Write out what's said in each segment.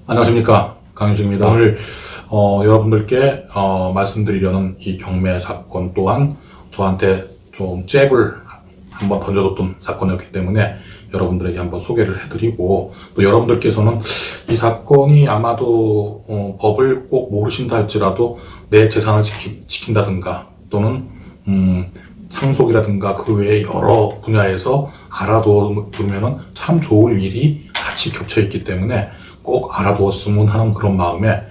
안녕하십니까, 강윤식입니다. 오늘 여러분들께 말씀드리려는 이 경매 사건 또한 저한테 좀 잽을 한번 던져줬던 사건이었기 때문에 여러분들에게 한번 소개를 해드리고, 또 여러분들께서는 이 사건이 아마도 법을 꼭 모르신다 할지라도 내 재산을 지킨다든가 또는 상속이라든가 그 외에 여러 분야에서 알아두면 참 좋을 일이 같이 겹쳐있기 때문에 꼭 알아두었으면 하는 그런 마음에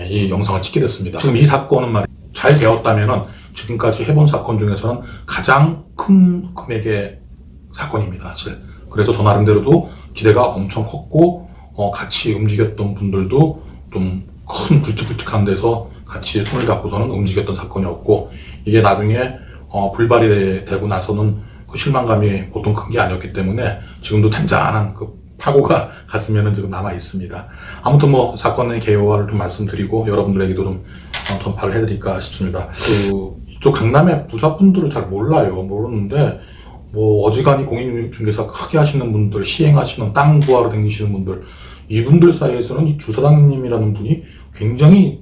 이 영상을 찍게 됐습니다. 지금 이 사건은 잘 되었다면은 지금까지 해본 사건 중에서는 가장 큰 금액의 사건입니다, 사실. 그래서 저 나름대로도 기대가 엄청 컸고, 같이 움직였던 분들도 좀 큰 굵직굵직한 데서 같이 손을 잡고서는 움직였던 사건이었고, 이게 나중에 불발이 되고 나서는 그 실망감이 보통 큰 게 아니었기 때문에 지금도 단짠한 그 파고가 가슴에는 지금 남아 있습니다. 아무튼 사건의 개요를 좀 말씀드리고 여러분들에게도 좀 전파를 해드릴까 싶습니다. 이쪽 강남의 부자분들을 잘 모르는데 어지간히 공인중개사 크게 하시는 분들, 시행하시는 땅 구하러 다니시는 분들, 이분들 사이에서는 이 주사장님이라는 분이 굉장히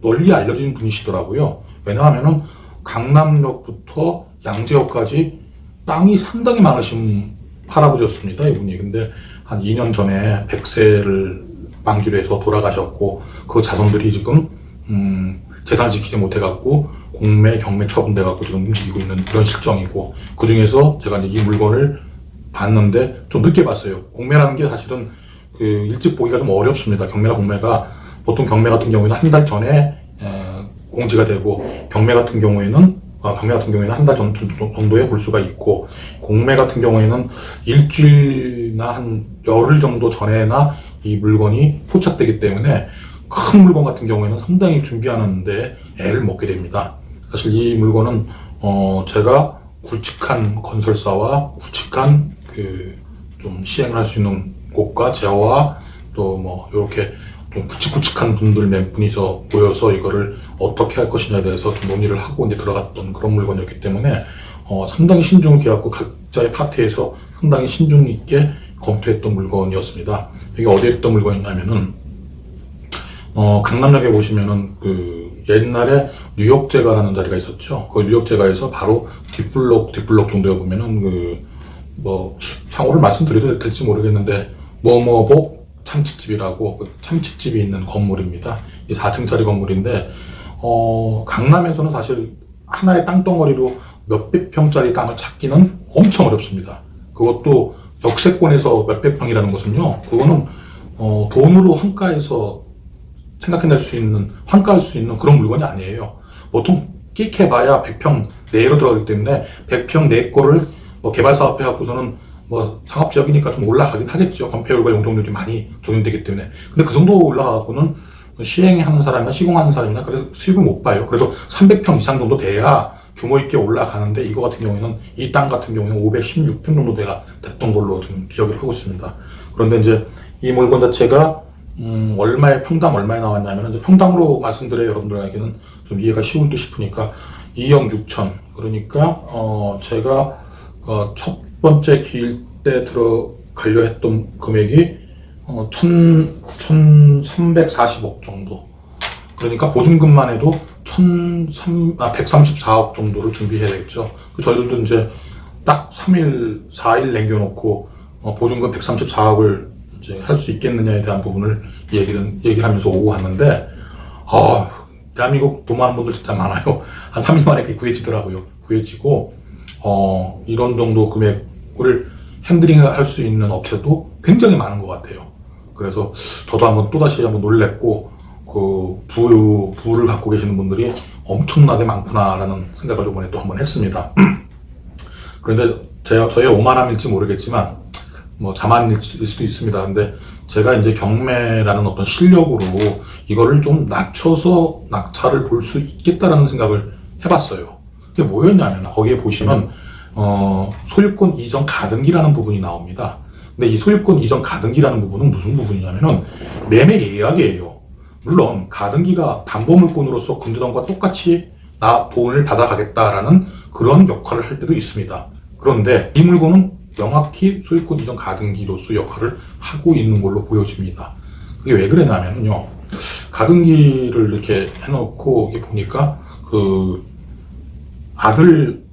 널리 알려진 분이시더라고요. 왜냐하면은 강남역부터 양재역까지 땅이 상당히 많으신 할아버지였습니다, 이분이. 근데 한 2년 전에 100세를 만기로 해서 돌아가셨고, 그 자손들이 지금 재산을 지키지 못해갖고 공매, 경매 처분돼갖고 지금 움직이고 있는 그런 실정이고, 그 중에서 제가 이제 이 물건을 봤는데 좀 늦게 봤어요. 공매라는 게 사실은 일찍 보기가 좀 어렵습니다. 경매나 공매가 보통 경매 같은 경우에는 한 달 전에 공지가 되고, 경매 같은 경우에는 한 달 정도에 볼 수가 있고, 공매 같은 경우에는 일주일나 한 열흘 정도 전에나 이 물건이 포착되기 때문에 큰 물건 같은 경우에는 상당히 준비하는데 애를 먹게 됩니다. 사실 이 물건은 제가 굵직한 건설사와 굵직한 좀 시행을 할 수 있는 곳과 제와 또 이렇게 좀 굵직굵직한 분들 몇 분이서 모여서 이거를 어떻게 할 것이냐에 대해서 좀 논의를 하고 이제 들어갔던 그런 물건이었기 때문에 상당히 신중을 기하고 각자의 파트에서 상당히 신중 있게 검토했던 물건이었습니다. 이게 어디에 있던 물건이냐면은 강남역에 보시면은 옛날에 뉴욕제가라는 자리가 있었죠. 그 뉴욕제가에서 바로 뒷블록 정도에 보면은 상호를 말씀드려도 될지 모르겠는데 뭐뭐복 참치집이라고 그 참치집이 있는 건물입니다. 이 4층짜리 건물인데 강남에서는 사실 하나의 땅덩어리로 몇백 평짜리 땅을 찾기는 엄청 어렵습니다. 그것도 역세권에서 몇백 평이라는 것은요, 그거는 돈으로 환가해서 생각해낼 수 있는, 환가할 수 있는 그런 물건이 아니에요. 보통 끼케봐야 100평 내로 들어가기 때문에 100평 내 거를 개발사업 해갖고서는 상업지역이니까 좀 올라가긴 하겠죠. 건폐율과 용적률이 많이 적용되기 때문에. 근데 그 정도 올라가고는 시행하는 사람이나 시공하는 사람이나 그래서 수익을 못 봐요. 그래도 300평 이상 정도 돼야 규모 있게 올라가는데, 이거 같은 경우에는, 이 땅 같은 경우에는 516평 정도 됐던 걸로 지금 기억을 하고 있습니다. 그런데 이제 이 물건 자체가 평당 얼마에 나왔냐면, 이제 평당으로 말씀드려야 여러분들에게는 좀 이해가 쉬울 듯 싶으니까 2억 6천. 그러니까 제가 첫 번째 기일 때 들어가려 했던 금액이 1,340억 정도. 그러니까 보증금만 해도 134억 정도를 준비해야 되겠죠. 저희들도 이제 딱 3일, 4일 남겨놓고 보증금 134억을 이제 할 수 있겠느냐에 대한 부분을 얘기를 하면서 오고 왔는데, 대한민국 도모하는 분들 진짜 많아요. 한 3일 만에 그게 구해지더라고요. 구해지고, 이런 정도 금액을 핸들링 할 수 있는 업체도 굉장히 많은 것 같아요. 그래서 저도 또다시 한번 놀랬고, 부를 갖고 계시는 분들이 엄청나게 많구나라는 생각을 이번에 또 한번 했습니다. 그런데 저의 오만함일지 모르겠지만, 자만일 수도 있습니다. 근데 제가 이제 경매라는 어떤 실력으로 이거를 좀 낮춰서 낙찰을 볼 수 있겠다라는 생각을 해봤어요. 그게 뭐였냐면, 거기에 보시면, 소유권 이전 가등기라는 부분이 나옵니다. 근데 이 소유권 이전 가등기라는 부분은 무슨 부분이냐면은 매매 계약이에요. 물론 가등기가 담보물권으로서 근저당과 똑같이 나 돈을 받아가겠다라는 그런 역할을 할 때도 있습니다. 그런데 이 물건은 명확히 소유권 이전 가등기로서 역할을 하고 있는 걸로 보여집니다. 그게 왜 그러냐면요, 가등기를 이렇게 해놓고 이게 보니까 그 아들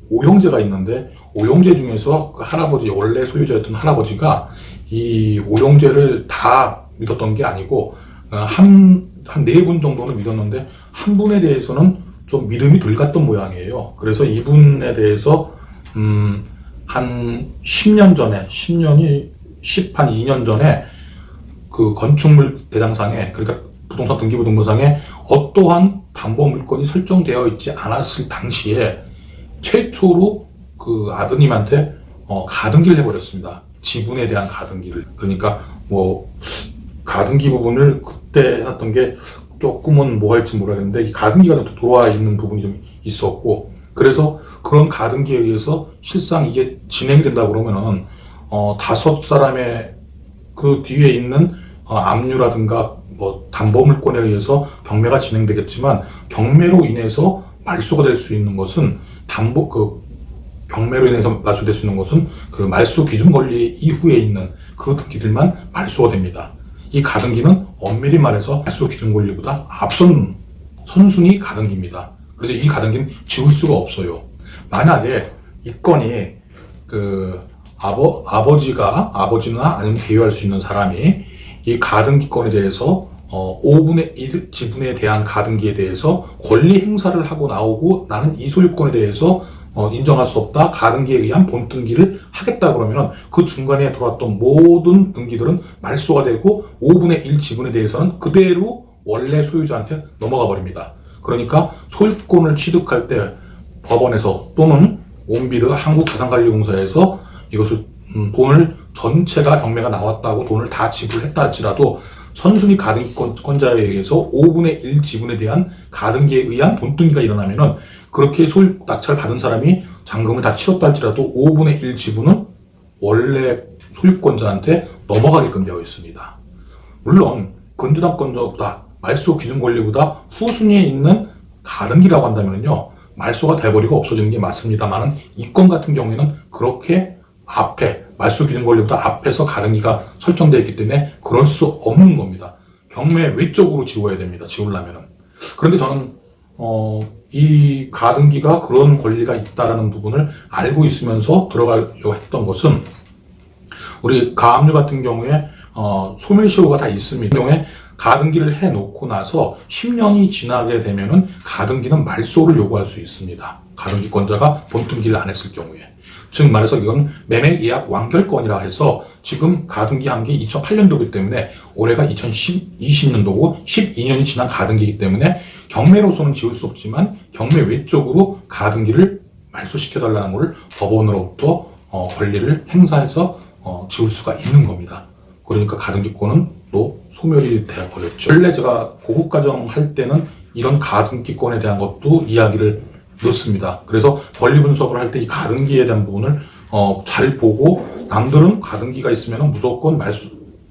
오형제가 있는데, 오형제 중에서 그 할아버지, 원래 소유자였던 할아버지가 이 오형제를 다 믿었던 게 아니고 한 네 분 정도는 믿었는데 한 분에 대해서는 좀 믿음이 덜 갔던 모양이에요. 그래서 이분에 대해서 한 10년 전에, 2년 전에 그 건축물 대장상에, 그러니까 부동산 등기부등본상에 어떠한 담보물건이 설정되어 있지 않았을 당시에 최초로 그 아드님한테 가등기를 해버렸습니다. 지분에 대한 가등기를. 그러니까 뭐 가등기 부분을 그때 해놨던 게 조금은 뭐 할지 모르겠는데, 이 가등기가 들어와 있는 부분이 좀 있었고, 그래서 그런 가등기에 의해서 실상 이게 진행이 된다 그러면은 5사람의 그 뒤에 있는 압류라든가 뭐 담보물권에 의해서 경매가 진행되겠지만, 경매로 인해서 말소가 될 수 있는 것은 경매로 인해서 말소될 수 있는 것은 그 말소 기준 권리 이후에 있는 그 등기들만 말소가 됩니다. 이 가등기는 엄밀히 말해서 말소 기준 권리보다 앞선 선순위 가등기입니다. 그래서 이 가등기는 지울 수가 없어요. 만약에 이 건이 그 아버지나 아니면 대유할 수 있는 사람이 이 가등기권에 대해서 5분의 1 지분에 대한 가등기에 대해서 권리 행사를 하고 나오고, 나는 이 소유권에 대해서 인정할 수 없다, 가등기에 의한 본등기를 하겠다 그러면 그 중간에 들어왔던 모든 등기들은 말소가 되고 5분의 1 지분에 대해서는 그대로 원래 소유자한테 넘어가 버립니다. 그러니까 소유권을 취득할 때 법원에서 또는 온비드 한국자산관리공사에서 이것을 돈을 전체가 경매가 나왔다고 돈을 다 지불했다 할지라도 선순위 가등기권자에 의해서 5분의 1 지분에 대한 가등기에 의한 본등기가 일어나면은, 그렇게 소유 낙찰 받은 사람이 잔금을 다 치렀다 할지라도 5분의 1 지분은 원래 소유권자한테 넘어가게끔 되어 있습니다. 물론 근저당권자보다 말소 기준 권리보다 후순위에 있는 가등기라고 한다면요, 말소가 돼버리고 없어지는 게 맞습니다만은, 이 건 같은 경우에는 그렇게 앞에 말소 기준 권리보다 앞에서 가등기가 설정되어 있기 때문에 그럴 수 없는 겁니다. 경매 외적으로 지워야 됩니다, 지우려면은. 그런데 저는 이 가등기가 그런 권리가 있다라는 부분을 알고 있으면서 들어가려고 했던 것은, 우리 가압류 같은 경우에 소멸시효가 다 있습니다. 이 경우에 가등기를 해놓고 나서 10년이 지나게 되면은 가등기는 말소를 요구할 수 있습니다. 가등기권자가 본등기를 안 했을 경우에. 즉 말해서 이건 매매계약 완결권이라 해서, 지금 가등기한 게 2008년도이기 때문에 올해가 2020년도고 12년이 지난 가등기이기 때문에 경매로서는 지울 수 없지만 경매 외적으로 가등기를 말소시켜달라는 것을 법원으로부터 권리를 행사해서 지울 수가 있는 겁니다. 그러니까 가등기권은 또 소멸이 되어버렸죠. 원래 제가 고급가정 할 때는 이런 가등기권에 대한 것도 이야기를 넣습니다. 그래서 권리 분석을 할 때 이 가등기에 대한 부분을 잘 보고, 남들은 가등기가 있으면 무조건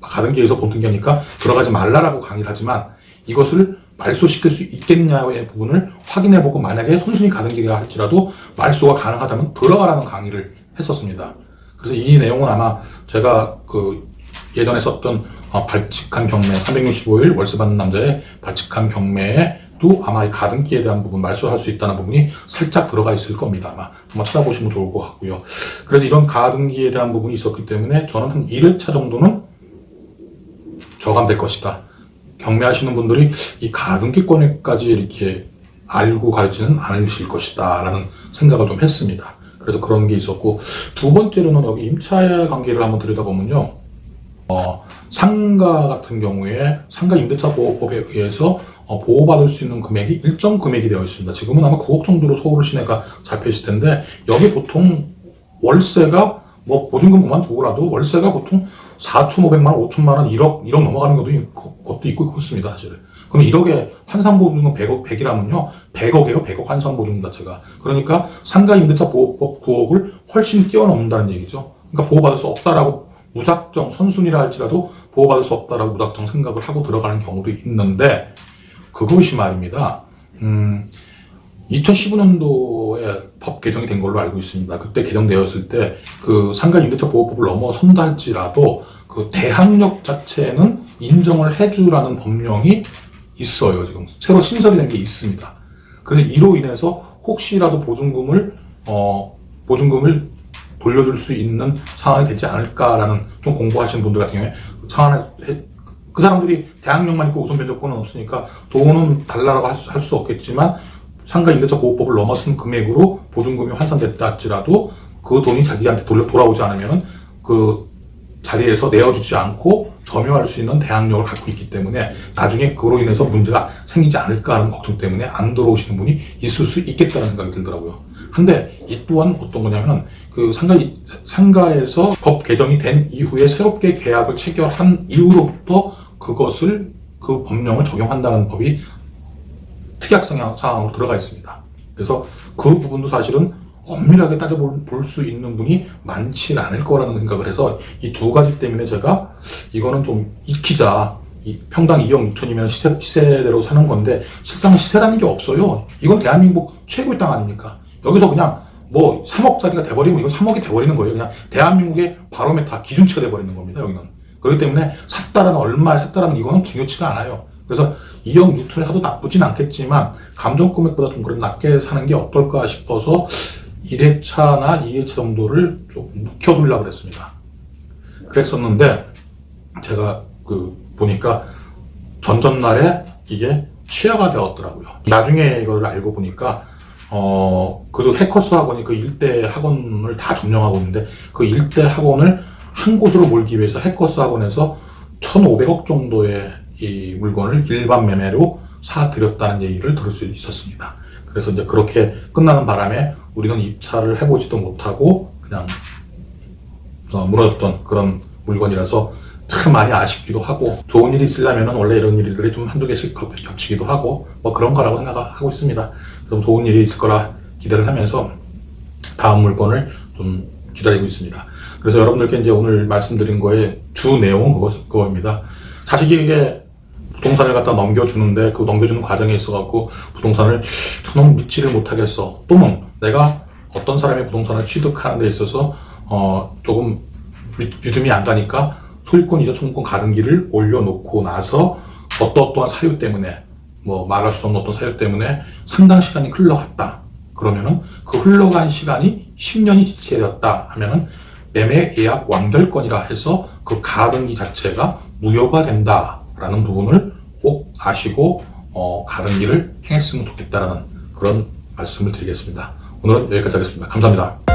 가등기에서 본등기하니까 들어가지 말라라고 강의를 하지만, 이것을 말소시킬 수 있겠냐의 부분을 확인해보고, 만약에 선순위 가등기라 할지라도 말소가 가능하다면 들어가라는 강의를 했었습니다. 그래서 이 내용은 아마 제가 예전에 썼던 발칙한 경매 365일 월세 받는 남자의 발칙한 경매에도 아마 이 가등기에 대한 부분, 말소할 수 있다는 부분이 살짝 들어가 있을 겁니다. 아마 한번 찾아보시면 좋을 것 같고요. 그래서 이런 가등기에 대한 부분이 있었기 때문에 저는 한 1회차 정도는 저감될 것이다. 경매하시는 분들이 이 가등기권에까지 이렇게 알고 가지는 않으실 것이다 라는 생각을 좀 했습니다. 그래서 그런 게 있었고, 두 번째로는 여기 임차 관계를 한번 들여다보면요, 상가 같은 경우에 상가 임대차 보호법에 의해서 보호받을 수 있는 금액이 일정 금액이 되어 있습니다. 지금은 아마 9억 정도로 서울 시내가 잡혀 있을 텐데, 여기 보통 월세가 뭐 보증금 그만두고라도 월세가 보통 4,500만 원, 5천만 원, 1억 넘어가는 것도 있고 그렇습니다, 사실. 그럼 1억에 환산보증금 100이라면요, 100억이에요, 100억 환산보증금 자체가. 그러니까 상가 임대차 보호법 9억을 훨씬 뛰어넘는다는 얘기죠. 그러니까 보호받을 수 없다라고 무작정 선순위라 할지라도 보호받을 수 없다라고 무작정 생각을 하고 들어가는 경우도 있는데, 그것이 말입니다. 2015년도에 법 개정이 된 걸로 알고 있습니다. 그때 개정되었을 때 그 상가 임대차 보호법을 넘어선다 할지라도 그 대항력 자체는 인정을 해주라는 법령이 있어요. 지금 새로 신설이 된 게 있습니다. 그래서 이로 인해서 혹시라도 보증금을 돌려줄 수 있는 상황이 되지 않을까라는, 좀 공부하시는 분들 같은 경우에 그 사람들이 대항력만 있고 우선 변제권은 없으니까 돈은 달라라고 할 수 없겠지만, 상가 임대차 보호법을 넘어선 금액으로 보증금이 환산됐다 할지라도 그 돈이 자기한테 돌아오지 않으면 그 자리에서 내어주지 않고 점유할 수 있는 대항력을 갖고 있기 때문에 나중에 그로 인해서 문제가 생기지 않을까 하는 걱정 때문에 안 들어오시는 분이 있을 수 있겠다는 생각이 들더라고요. 근데 이 또한 어떤 거냐면은 그 상가에서 법 개정이 된 이후에 새롭게 계약을 체결한 이후로부터 그 법령을 적용한다는 법이 특약 상황으로 들어가 있습니다. 그래서 그 부분도 사실은 엄밀하게 따져볼 수 있는 분이 많지 않을 거라는 생각을 해서 이 두 가지 때문에 제가 이거는 좀 익히자. 평당 2억 6천이면 시세대로 사는 건데 실상 시세라는 게 없어요. 이건 대한민국 최고의 땅 아닙니까? 여기서 그냥 뭐 3억짜리가 돼버리면 이건 3억이 돼버리는 거예요. 그냥 대한민국의 바로메타 기준치가 돼버리는 겁니다. 여기는. 그렇기 때문에 얼마에 샀다라는 이거는 중요치가 않아요. 그래서 2억 6천에 사도 나쁘진 않겠지만 감정금액보다 좀 그래도 낮게 사는 게 어떨까 싶어서 1회차나 2회차 정도를 좀 묵혀두려고 그랬습니다. 그랬었는데 제가 보니까 전전날에 이게 취하가 되었더라고요. 나중에 이걸 알고 보니까 그 해커스 학원이 그 일대 학원을 다 점령하고 있는데 그 일대 학원을 한 곳으로 몰기 위해서 해커스 학원에서 1,500억 정도의 이 물건을 일반 매매로 사들였다는 얘기를 들을 수 있었습니다. 그래서 이제 그렇게 끝나는 바람에 우리는 입찰을 해보지도 못하고 그냥 무너졌던 그런 물건이라서 참 많이 아쉽기도 하고, 좋은 일이 있으려면 원래 이런 일들이 좀 한두 개씩 겹치기도 하고 뭐 그런 거라고 생각하고 있습니다. 좀 좋은 일이 있을 거라 기대를 하면서 다음 물건을 좀 기다리고 있습니다. 그래서 여러분들께 이제 오늘 말씀드린 거의 주 내용은 그거입니다. 자식에게 부동산을 갖다 넘겨주는데 그 넘겨주는 과정에 있어갖고 부동산을 저는 믿지를 못하겠어. 또는 내가 어떤 사람의 부동산을 취득하는 데 있어서 조금 믿음이 안 가니까 소유권 이자 청구권 가등기를 올려놓고 나서 어떠한 사유 때문에 뭐 말할 수 없는 어떤 사유 때문에 상당 시간이 흘러갔다. 그러면은 그 흘러간 시간이 10년이 지체되었다 하면은 매매 예약 완결권이라 해서 그 가등기 자체가 무효가 된다라는 부분을 꼭 아시고 가등기를 행했으면 좋겠다라는 그런 말씀을 드리겠습니다. 오늘은 여기까지 하겠습니다. 감사합니다.